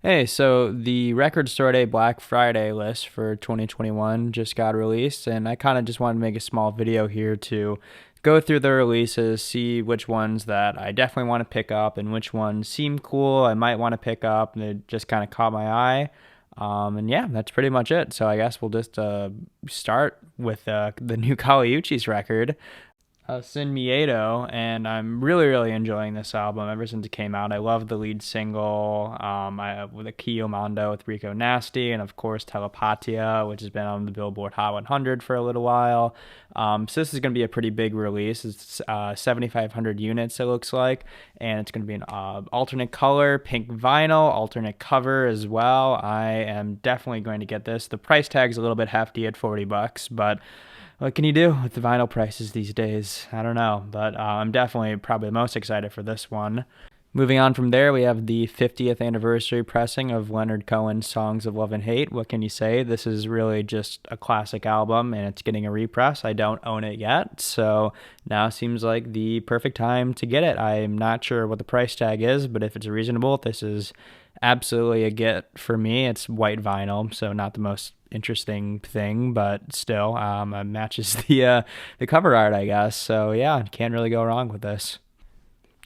Hey, so the Record Store Day Black Friday list for 2021 just got released, and I kind of just wanted to make a small video here to go through the releases, see which ones that I definitely want to pick up and which ones seem cool I might want to pick up, and it just kind of caught my eye. And yeah, that's pretty much it. So I guess we'll just start with the new Kali Uchis record. Sin Medo, and I'm really enjoying this album ever since it came out. I love the lead single, with a Kiyomando with Rico Nasty, and of course Telepatia, which has been on the Billboard Hot 100 for a little while. So this is going to be a pretty big release. It's 7,500 units, it looks like, and it's going to be an alternate color, pink vinyl, alternate cover as well. I am definitely going to get this. The price tag's a little bit hefty at $40, but what can you do with the vinyl prices these days? I don't know, but I'm definitely probably the most excited for this one. Moving on from there, we have the 50th anniversary pressing of Leonard Cohen's Songs of Love and Hate. What can you say? This is really just a classic album, and it's getting a repress. I don't own it yet, so now seems like the perfect time to get it. I'm not sure what the price tag is, but if it's reasonable, this is absolutely a get for me. It's white vinyl, so not the most interesting thing, but still, it matches the cover art, I guess. So yeah, can't really go wrong with this.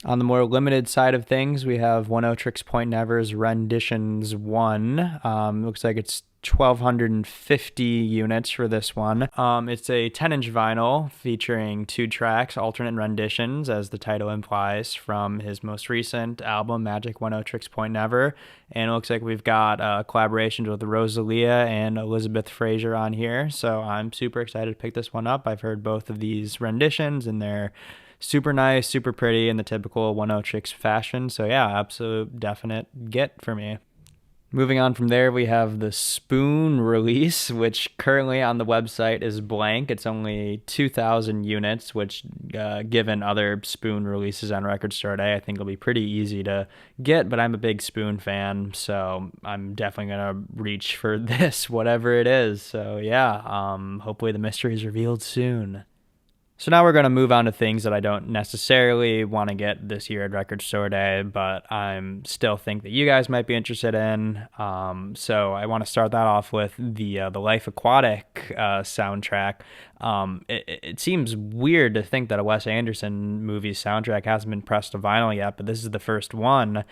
On the more limited side of things, we have One O Tricks Point Never's Renditions 1. Looks like it's 1,250 units for this one. It's a 10-inch vinyl featuring 2 tracks, alternate renditions, as the title implies, from his most recent album, Magic One O Tricks Point Never. And it looks like we've got collaborations with Rosalia and Elizabeth Fraser on here. So I'm super excited to pick this one up. I've heard both of these renditions, and they're super nice, super pretty in the typical One O Tricks fashion. So yeah, absolute definite get for me. Moving on from there, we have the Spoon release, which currently on the website is blank. It's only 2,000 units, which, given other Spoon releases on Record Store Day, I think will be pretty easy to get. But I'm a big Spoon fan, so I'm definitely going to reach for this, whatever it is. So yeah, hopefully the mystery is revealed soon. So now we're going to move on to things that I don't necessarily want to get this year at Record Store Day, but I'm still think that you guys might be interested in. So I want to start that off with the Life Aquatic soundtrack. It seems weird to think that a Wes Anderson movie's soundtrack hasn't been pressed to vinyl yet, but this is the first one.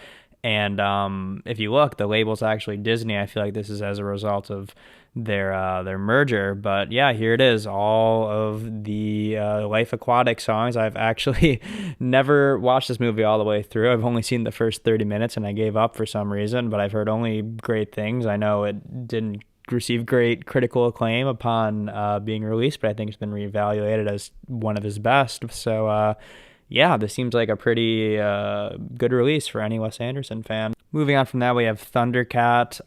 And if you look, the label's actually Disney. I feel like this is as a result of their merger. But yeah, here it is. All of the Life Aquatic songs. I've actually never watched this movie all the way through. I've only seen the first 30 minutes, and I gave up for some reason. But I've heard only great things. I know it didn't receive great critical acclaim upon being released, but I think it's been reevaluated as one of his best. So yeah, this seems like a pretty good release for any Wes Anderson fan. Moving on from that, we have Thundercat.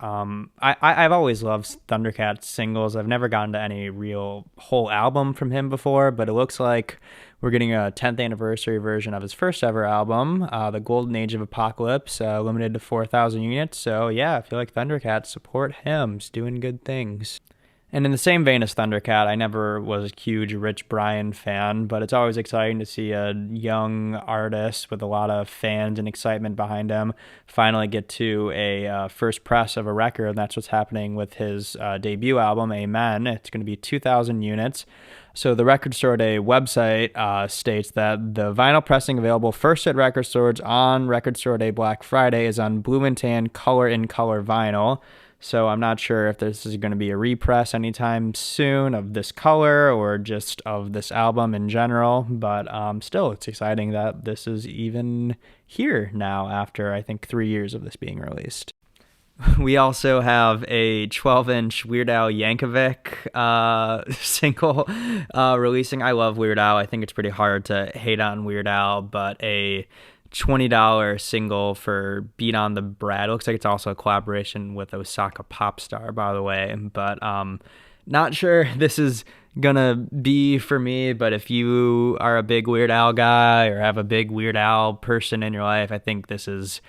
I've always loved Thundercat singles. I've never gotten to any real whole album from him before, but it looks like we're getting a 10th anniversary version of his first ever album, The Golden Age of Apocalypse, limited to 4,000 units. So yeah, I feel like Thundercat, support him. He's doing good things. And in the same vein as Thundercat, I never was a huge Rich Brian fan, but it's always exciting to see a young artist with a lot of fans and excitement behind him finally get to a first press of a record. And that's what's happening with his debut album, Amen. It's going to be 2,000 units. So the Record Store Day website states that the vinyl pressing available first at record stores on Record Store Day Black Friday is on blue and tan color-in-color vinyl. So I'm not sure if this is going to be a repress anytime soon of this color or just of this album in general. But still, it's exciting that this is even here now after, I think, 3 years of this being released. We also have a 12-inch Weird Al Yankovic single releasing. I love Weird Al. I think it's pretty hard to hate on Weird Al, but a $20 single for Beat on the Brat. It looks like it's also a collaboration with Osaka Popstar, by the way. But not sure this is gonna be for me, but if you are a big Weird Al guy or have a big Weird Al person in your life, I think this is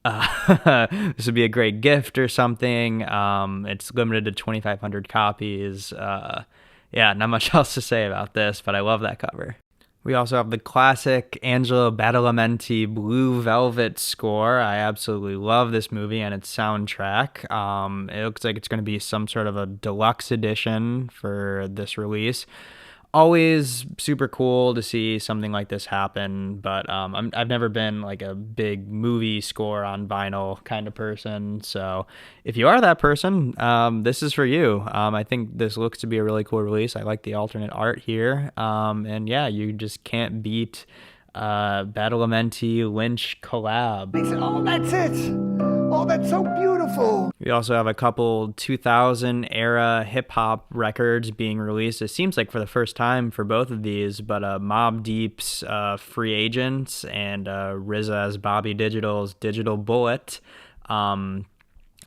this would be a great gift or something. It's limited to 2,500 copies. Yeah, not much else to say about this, but I love that cover. We also have the classic Angelo Badalamenti Blue Velvet score. I absolutely love this movie and its soundtrack. It looks like it's going to be some sort of a deluxe edition for this release. Always super cool to see something like this happen, but I've never been like a big movie score on vinyl kind of person. So if you are that person, this is for you. I think this looks to be a really cool release. I like the alternate art here. And yeah, you just can't beat Badalamenti Lynch collab. He said, "Oh, that's it. Oh, that's so beautiful." We also have a couple 2000 era hip hop records being released. It seems like for the first time for both of these, but Mobb Deep's Free Agents and RZA's Bobby Digital's Digital Bullet.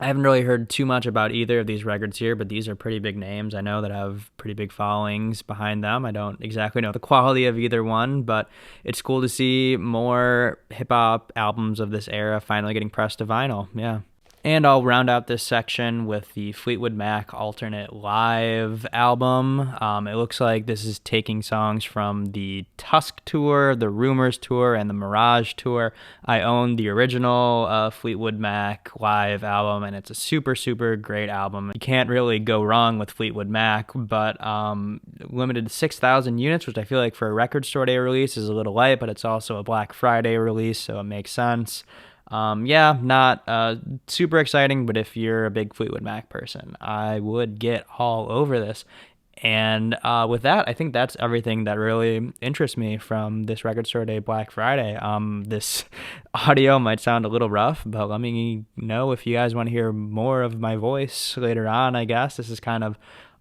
I haven't really heard too much about either of these records here, but these are pretty big names. I know that have pretty big followings behind them. I don't exactly know the quality of either one, but it's cool to see more hip hop albums of this era finally getting pressed to vinyl. Yeah. And I'll round out this section with the Fleetwood Mac alternate live album. It looks like this is taking songs from the Tusk tour, the Rumors tour, and the Mirage tour. I own the original Fleetwood Mac live album, and it's a super, super great album. You can't really go wrong with Fleetwood Mac, but limited to 6,000 units, which I feel like for a record store day release is a little light, but it's also a Black Friday release, so it makes sense. Yeah, not super exciting, but if you're a big Fleetwood Mac person, I would get all over this. And with that, I think that's everything that really interests me from this Record Store Day Black Friday. This audio might sound a little rough, but let me know if you guys want to hear more of my voice later on, I guess. This is kind of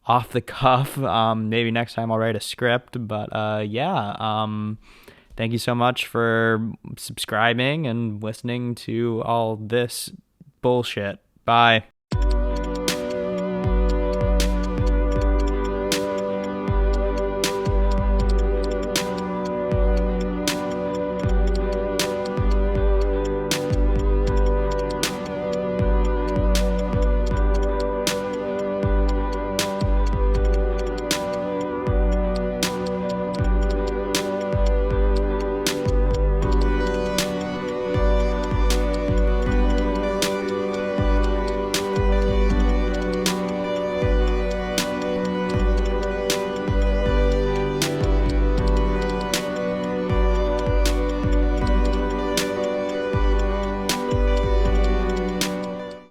off the cuff. Maybe next time I'll write a script, but yeah. Thank you so much for subscribing and listening to all this bullshit. Bye.